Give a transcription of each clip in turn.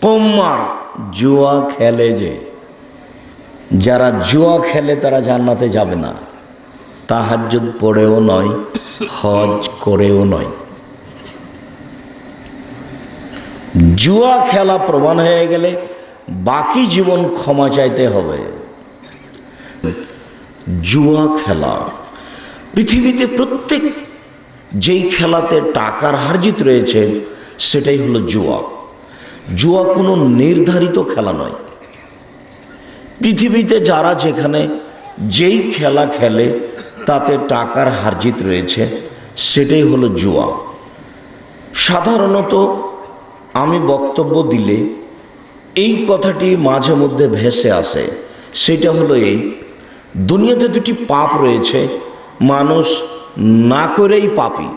কম্মার জুয়া খেলে, যে যারা জুয়া খেলে তারা জান্নাতে যাবে না, তাহাজ্জুদ পড়েও নয়, হজ করেও নয়। জুয়া খেলা প্রমাণ হয়ে গেলে বাকি জীবন ক্ষমা চাইতে হবে। জুয়া খেলা পৃথিবীতে প্রত্যেক যেই খেলাতে টাকার হারজিত রয়েছে সেটাই হলো জুয়া। জুয়া কোনো নির্ধারিত খেলা নয়। পৃথিবীতে যারা যেখানে যেই খেলা খেলে তাতে টাকার হারজিত রয়েছে সেটাই হলো জুয়া। সাধারণত আমি বক্তব্য দিলে এই কথাটি মাঝে মধ্যে ভেসে আসে, সেটা হলো এই, দুনিয়াতে দুটি পাপ রয়েছে, মানুষ না করেই পাপী।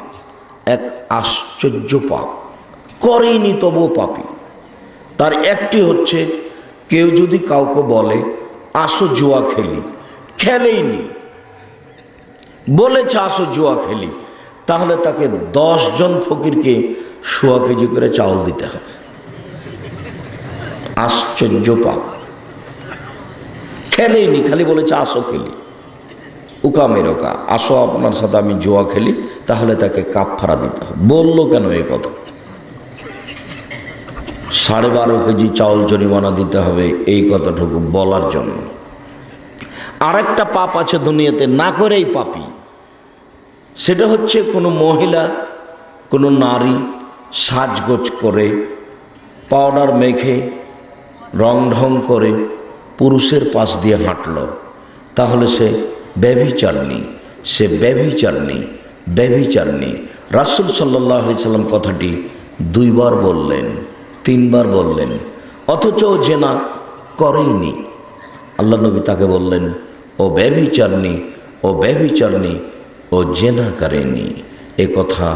এক আশ্চর্য পাপ, করেইনি তবুও পাপী। তার একটি হচ্ছে, কেউ যদি কাউকে বলে আসো জুয়া খেলি, খেলেইনি, বলেছে আসো জুয়া খেলি, তাহলে তাকে 10 জন ফকিরকে 1.25 কেজি করে চাউল দিতে হবে। আশ্চর্য পাপ, খেলেইনি, খালি বলেছে আসো খেলি, উকা মেরোকা, আসো আপনার সাথে আমি জুয়া খেলি, তাহলে তাকে কাফারা দিতে হবে। বললো কেন এই কথা? 12.5 কেজি চাউল জরিমানা দিতে হবে এই কথাটুকু বলার জন্য। আরেকটা পাপ আছে দুনিয়াতে, না করেই পাপী। সেটা হচ্ছে কোনো মহিলা, কোনো নারী সাজগোজ করে, পাউডার মেখে, রং ঢং করে পুরুষের পাশ দিয়ে হাঁটল, তাহলে সে ব্যভিচারিণী, সে ব্যভিচারিণী, ব্যভিচারিণী। রাসূল সাল্লাল্লাহু আলাইহি সাল্লাম কথাটি 2 বার বললেন, 3 বার বললেন, অথচ জেনা করেইনি। আল্লাহ নবী তাকে বললেন, ও ব্যভিচারিণী, ও ব্যভিচারিণী, ও জেনা করেনি। এ কথা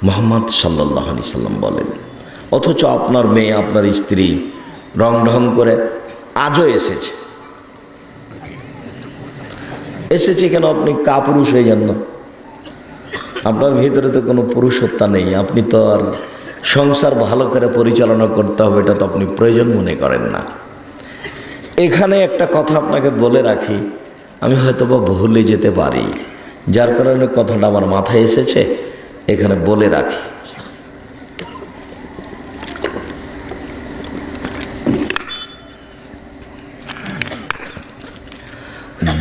মুহাম্মদ সাল্লাল্লাহু আলাইহি সাল্লাম বলেন। অথচ আপনার মেয়ে, আপনার স্ত্রী রং ঢং করে আজও এসেছে। কেন? আপনি কাপুরুষ হয়ে যান না? আপনার ভিতরে তো কোনো পুরুষত্ব নেই। আপনি তো আর সংসার ভালো করে পরিচালনা করতে হবে এটা তো আপনি প্রয়োজন মনে করেন না। এখানে একটা কথা আপনাকে বলে রাখি, আমি হয়তো বা ভুলে যেতে পারি, যার কারণে কথাটা আমার মাথায় এসেছে, এখানে বলে রাখি।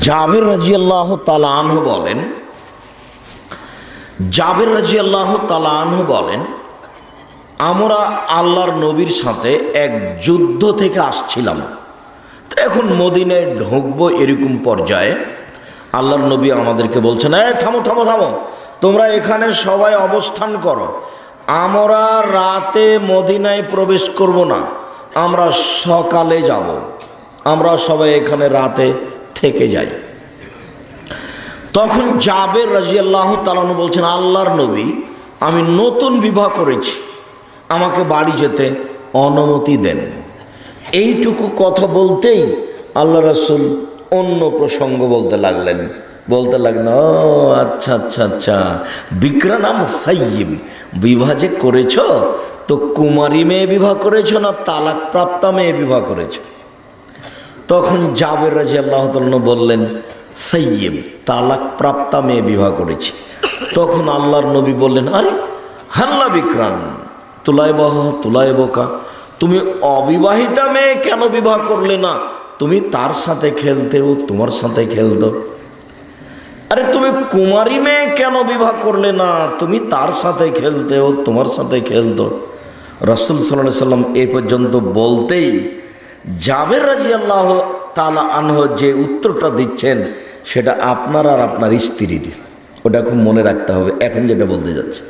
জাবের রাদিয়াল্লাহু তাআলা আনহু বলেন, জাবের রাদিয়াল্লাহু তাআলা আনহু বলেন, আমরা আল্লাহর নবীর সাথে এক যুদ্ধ থেকে আসছিলাম। তো এখন মদিনায় ঢুকবো এরকম পর্যায়ে আল্লাহর নবী আমাদেরকে বলছেন, থামো থামো থামো, তোমরা এখানে সবাই অবস্থান করো, আমরা রাতে মদিনায় প্রবেশ করব না, আমরা সকালে যাব, আমরা সবাই এখানে রাতে থেকে যাই। তখন জাবের রাদিয়াল্লাহু তাআলা বলছেন, আল্লাহর নবী, আমি নতুন বিবাহ করেছি, আমাকে বাড়ি যেতে অনুমতি দেন। এইটুকু কথা বলতেই আল্লাহ রাসূল অন্য প্রসঙ্গ বলতে লাগলেন, ও আচ্ছা আচ্ছা আচ্ছা, বিক্রা নাম সাইয়্যিব, বিবাহ যে করেছ তো কুমারী মেয়ে বিবাহ করেছ না তালাক প্রাপ্তা মেয়ে বিবাহ করেছ? তখন জাবের রাদিয়াল্লাহু তাআলা বললেন, সাইয়্যিব, তালাক প্রাপ্তা মেয়ে বিবাহ করেছি। তখন আল্লাহর নবী বললেন, আরে হাল্লা বিক্রান তুলাইবকা, তুমি অবিবাহিতা মেয়ে কেন বিবাহ করলে না? তুমি তার সাথে খেলতেও, তোমার সাথে খেলতো। আরে তুমি কুমারী মেয়ে কেন বিবাহ করলে না? তুমি তার সাথে খেলতেও, তোমার সাথে খেলতো। রাসূল সাল্লাল্লাহু আলাইহি সাল্লাম এই পর্যন্ত বলতেই জাবের রাদিয়াল্লাহু তাআলা আনহু যে উত্তরটা দিচ্ছেন সেটা আপনার আর আপনার স্ত্রীর, ওটা খুব মনে রাখতে হবে। এখন যেটা বলতে যাচ্ছে,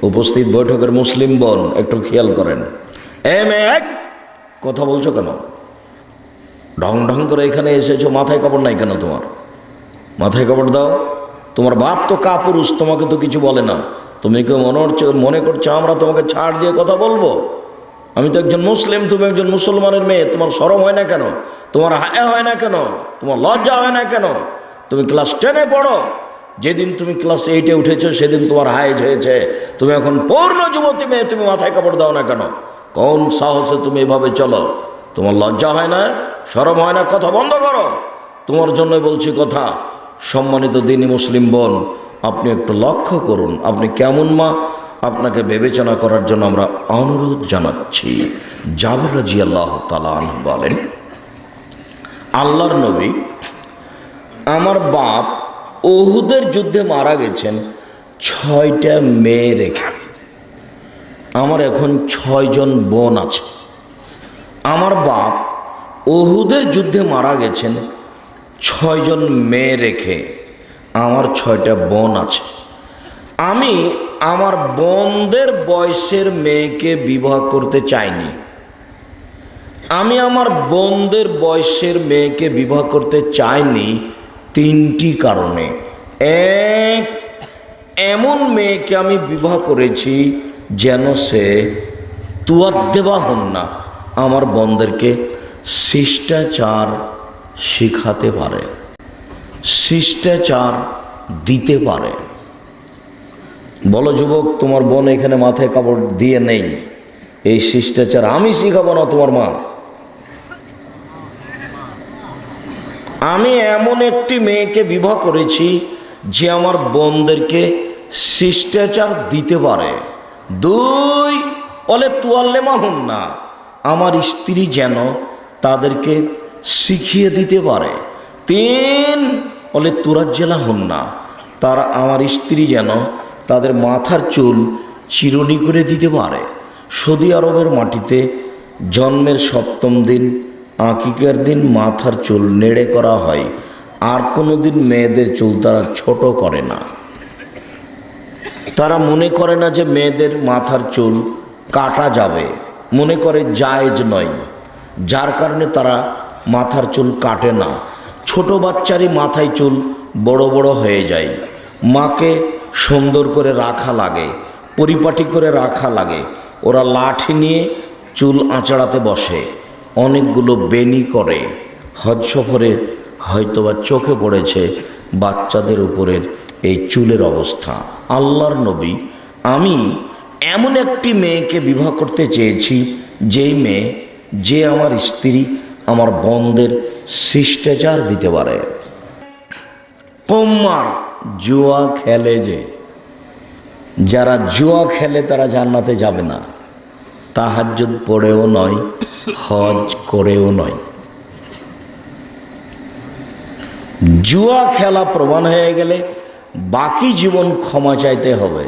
উপস্থিত বৈঠকের মুসলিম বোন একটু খেয়াল করেন। মেয়ে, কথা বলছো কেন? ঢং ঢং করে এখানে এসেছো, মাথায় কাপড় নাই কেন? তোমার মাথায় কাপড় দাও। তোমার বাপ তো কাপুরুষ, তোমাকে তো কিছু বলে না। তুমি কেউ মনে করছো আমরা তোমাকে ছাড় দিয়ে কথা বলবো? আমি তো একজন মুসলিম, তুমি একজন মুসলমানের মেয়ে, তোমার শরম হয় না কেন? তোমার হায়া হয় না কেন? তোমার লজ্জা হয় না কেন? তুমি ক্লাস 10-এ পড়ো, যেদিন তুমি ক্লাস 8-এ উঠেছো সেদিন তোমার হায়েজ হয়েছে, তুমি এখন পূর্ণ যুবতী মেয়ে, তুমি মাথায় কাপড় দাও না কেন? কোন সাহসে তুমি এভাবে চলো? তোমার লজ্জা হয় না, শরম হয় না? কথা বন্ধ করো। তোমার জন্য বলছি কথা। সম্মানিত দ্বীনি মুসলিম বোন, আপনি একটু লক্ষ্য করুন আপনি কেমন মা, আপনাকে বিবেচনা করার জন্য আমরা অনুরোধ জানাচ্ছি। জাবের রাদিয়াল্লাহু তাআলা আনহু বলেন, আল্লাহর নবী, আমার বাপ উহুদের যুদ্ধে মারা গেছেন 6টা মেয়ে রেখে। আমার এখন 6 জন বোন আছে। আমার বাপ উহুদের যুদ্ধে মারা গেছেন 6 জন মেয়ে রেখে। আমার 6টা বোন আছে। আমি আমার বোনদের বয়সের মেয়েকে বিবাহ করতে চাইনি। আমি আমার বোনদের বয়সের মেয়েকে বিবাহ করতে চাইনি 3টি কারণে। এক, এমন মেয়েকে আমি বিবাহ করেছি যেন সে তুয়াদ্দেবা হন না, আমার বোনদেরকে শিষ্টাচার শিখাতে পারে, শিষ্টাচার দিতে পারে। বলো যুবক, তোমার বোন এখানে মাথায় কাপড় দিয়ে নেই, এই শিষ্টাচার আমি শিখাবো না তোমার মা। আমি এমন একটি মেয়েকে বিবাহ করেছি যে আমার বোনদেরকে শিষ্টাচার দিতে পারে। 2, বলে তুয়াল্লেমা হন না, আমার স্ত্রী যেন তাদেরকে শিখিয়ে দিতে পারে। 3, বলে তুরাজ্জেলা হন না, তারা আমার স্ত্রী যেন তাদের মাথার চুল চিরুনি করে দিতে পারে। সৌদি আরবের মাটিতে জন্মের 7ম দিন আকিকার দিন মাথার চুল নেড়ে করা হয়। আর কোনো দিন মেয়েদের চুল তারা ছোট করে না। তারা মনে করে না যে মেয়েদের মাথার চুল কাটা যাবে, মনে করে জায়েজ নয়, যার কারণে তারা মাথার চুল কাটে না। ছোট বাচ্চারই মাথায় চুল বড় বড় হয়ে যায়। মাকে সুন্দর করে রাখা লাগে, পরিপাটি করে রাখা লাগে। ওরা লাঠি নিয়ে চুল আঁচড়াতে বসে, অনেকগুলো বেনি করে। হজ সফরে হয়তোবা চোখে পড়েছে বাচ্চাদের উপরের এই চুলের অবস্থা। আল্লাহর নবী, আমি এমন একটি মেয়েকে বিবাহ করতে চেয়েছি যেই মেয়ে, যে আমার স্ত্রী, আমার বোনদের শিষ্টাচার দিতে পারে। কুমার জুয়া খেলে, যে যারা জুয়া খেলে তারা জান্নাতে যাবে না, তাহাজ্জুদ পড়েও নয়, হজ করেও নয়। জুয়া খেলা প্রমাণ হয়ে গেলে বাকি জীবন ক্ষমা চাইতে হবে।